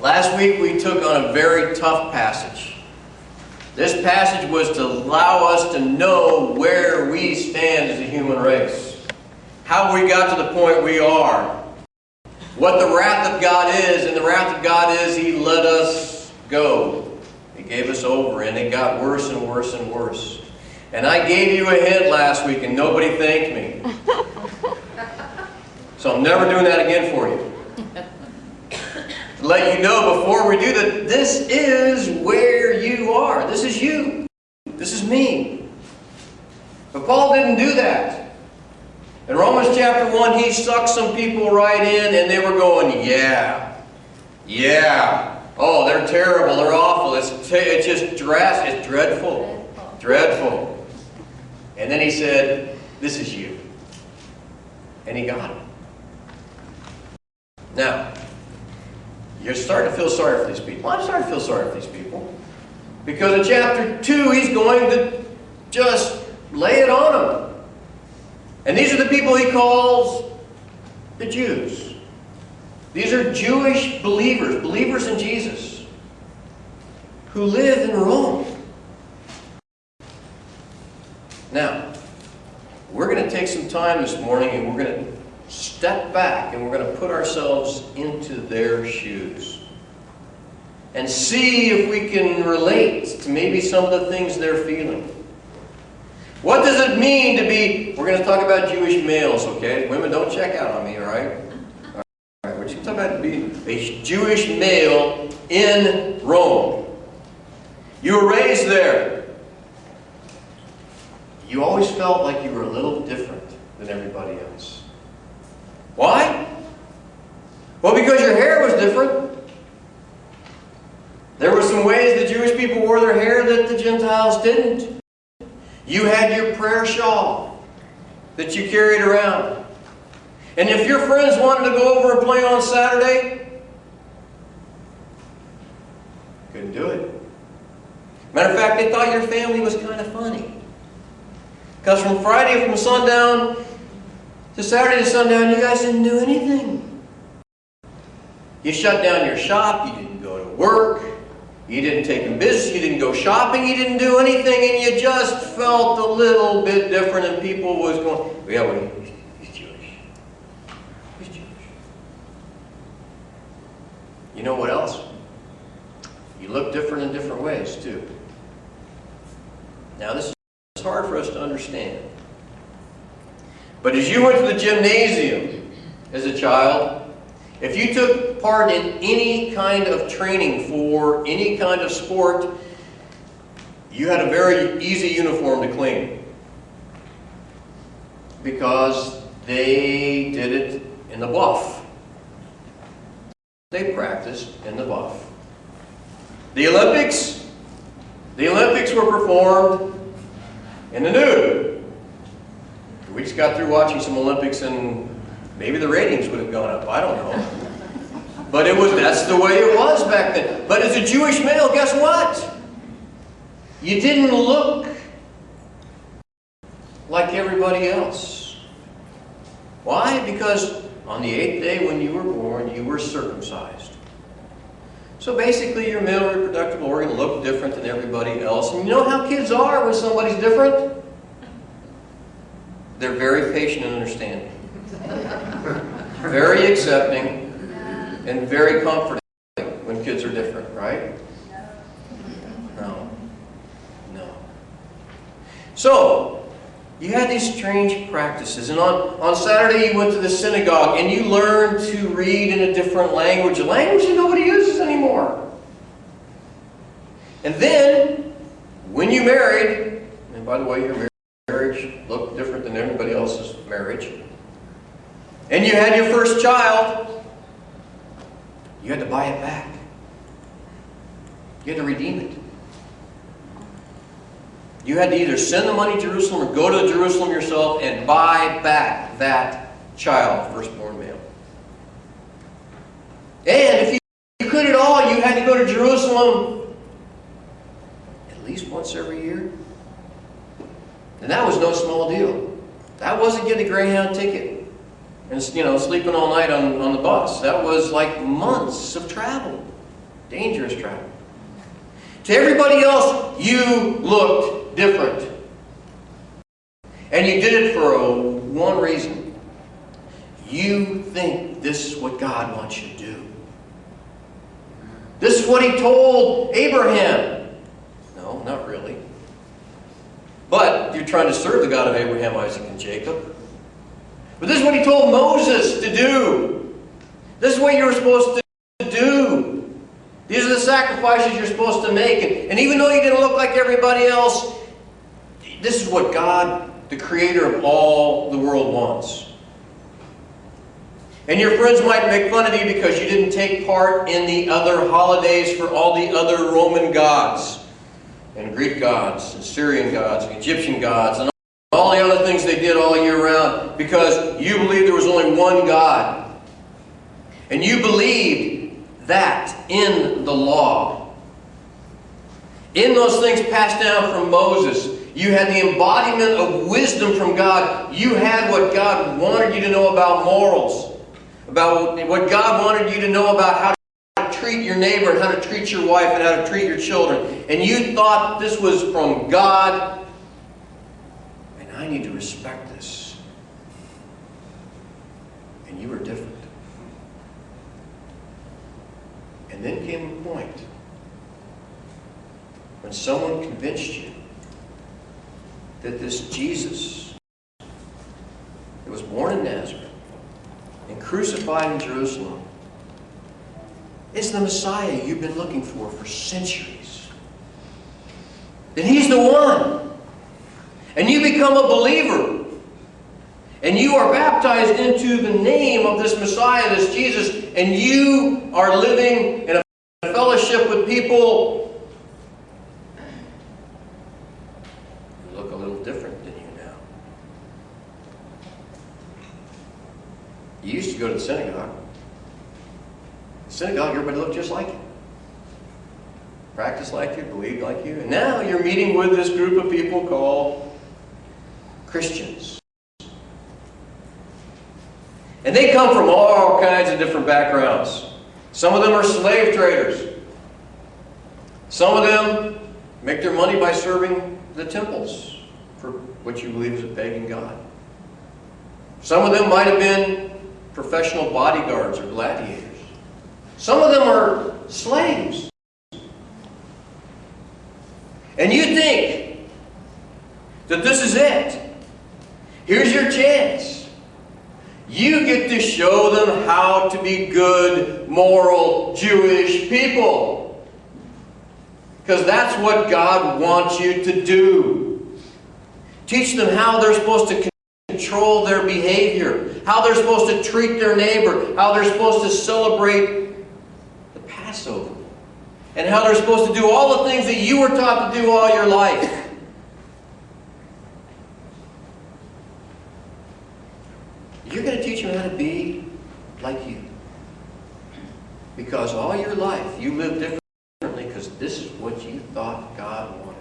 Last week we took on a very tough passage. This passage was to allow us to know where we stand as a human race. How we got to the point we are. What the wrath of God is, and the wrath of God is He let us go. He gave us over, and it got worse and worse and worse. And I gave you a hint last week, and nobody thanked me. So I'm never doing that again for you. To let you know before we do that, this is where you are. This is you. This is me. But Paul didn't do that. In Romans chapter 1, he sucked some people right in, and they were going, yeah. Oh, they're terrible. They're awful. It's just drastic. It's dreadful. Dreadful. And then he said, this is you. And he got it. Now, you're starting to feel sorry for these people. I'm starting to feel sorry for these people. Because in chapter 2, he's going to just lay it on them. And these are the people he calls the Jews. These are Jewish believers, believers in Jesus, who live in Rome. Now, we're going to take some time this morning and we're going to step back and we're going to put ourselves into their shoes and see if we can relate to maybe some of the things they're feeling. What does it mean to be, we're going to talk about Jewish males, okay? Women, don't check out on me, all right? All right, we're talking about being a Jewish male in Rome. You were raised there. You always felt like you were a little different than everybody else. Why? Well, because your hair was different. There were some ways the Jewish people wore their hair that the Gentiles didn't. You had your prayer shawl that you carried around. And if your friends wanted to go over and play on Saturday, couldn't do it. Matter of fact, they thought your family was kind of funny. Because from Friday from sundown to Saturday to sundown, you guys didn't do anything. You shut down your shop, you didn't go to work, you didn't take in business, you didn't go shopping, you didn't do anything, and you just felt a little bit different, and people was going, yeah, well, he's Jewish. He's Jewish. You know what else? You look different in different ways, too. Now, this is hard for us to understand. But as you went to the gymnasium as a child, if you took part in any kind of training for any kind of sport, you had a very easy uniform to clean. Because they did it in the buff. They practiced in the buff. The Olympics were performed in the nude. We just got through watching some Olympics and maybe the ratings would have gone up. I don't know. But that's the way it was back then. But as a Jewish male, guess what? You didn't look like everybody else. Why? Because on the 8th day when you were born, you were circumcised. So basically your male reproductive organ looked different than everybody else. And you know how kids are when somebody's different? They're very patient and understanding. Very accepting and very comforting when kids are different, right? No. So, you had these strange practices. And on Saturday you went to the synagogue and you learned to read in a different language. A language that nobody uses anymore. And then, when you married, and by the way, your marriage looked different than everybody else's marriage, and you had your first child, you had to buy it back. You had to redeem it. You had to either send the money to Jerusalem or go to Jerusalem yourself and buy back that child, firstborn male. And if you could at all, you had to go to Jerusalem at least once every year. And that was no small deal. That wasn't getting a Greyhound ticket and sleeping all night on the bus. That was like months of travel. Dangerous trap. To everybody else, you looked different. And you did it for one reason. You think this is what God wants you to do. This is what He told Abraham. No, not really. But you're trying to serve the God of Abraham, Isaac, and Jacob. But this is what He told Moses to do. This is what you were supposed to do. These are the sacrifices you're supposed to make. And even though you didn't look like everybody else, this is what God, the Creator of all the world, wants. And your friends might make fun of you because you didn't take part in the other holidays for all the other Roman gods, and Greek gods, and Syrian gods, and Egyptian gods, and all the other things they did all year round, because you believed there was only one God. And you believed that in the law. In those things passed down from Moses, you had the embodiment of wisdom from God. You had what God wanted you to know about morals, about what God wanted you to know about how to treat your neighbor and how to treat your wife and how to treat your children. And you thought this was from God, and I need to respect this. And you were different. And then came a point when someone convinced you that this Jesus that was born in Nazareth and crucified in Jerusalem is the Messiah you've been looking for centuries. That He's the one. And you become a believer. And you are baptized into the name of this Messiah, this Jesus, and you are living in a fellowship with people who look a little different than you now. You used to go to the synagogue. The synagogue, everybody looked just like you. Practiced like you, believed like you. And now you're meeting with this group of people called Christians. And they come from all kinds of different backgrounds. Some of them are slave traders. Some of them make their money by serving the temples for what you believe is a pagan god. Some of them might have been professional bodyguards or gladiators. Some of them are slaves. And you think that this is it. Here's your chance. You get to show them how to be good, moral, Jewish people. Because that's what God wants you to do. Teach them how they're supposed to control their behavior, how they're supposed to treat their neighbor, how they're supposed to celebrate the Passover, and how they're supposed to do all the things that you were taught to do all your life. You're going to teach them how to be like you. Because all your life you lived differently because this is what you thought God wanted.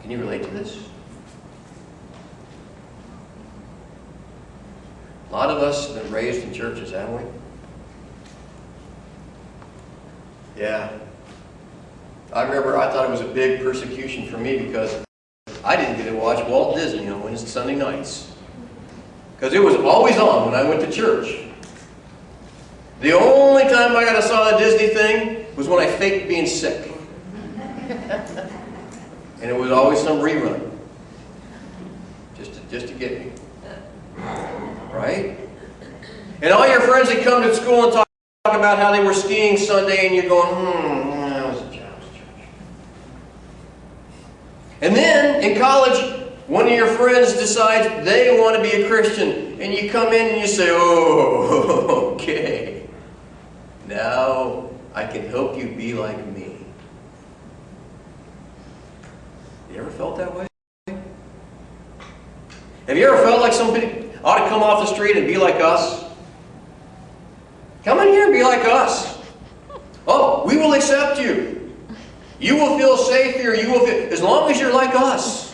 Can you relate to this? A lot of us have been raised in churches, haven't we? Yeah. I remember I thought it was a big persecution for me because I didn't get to watch Walt Disney on Wednesday, Sunday nights. Because it was always on when I went to church. The only time I got to saw the Disney thing was when I faked being sick. And it was always some rerun. Just to get me. Right? And all your friends that come to school and talk about how they were skiing Sunday and you're going, that was a child's church. And then in college, one of your friends decides they want to be a Christian. And you come in and you say, oh, okay. Now I can help you be like me. You ever felt that way? Have you ever felt like somebody ought to come off the street and be like us? Come in here and be like us. Oh, we will accept you. You will feel safe here. You will feel, as long as you're like us.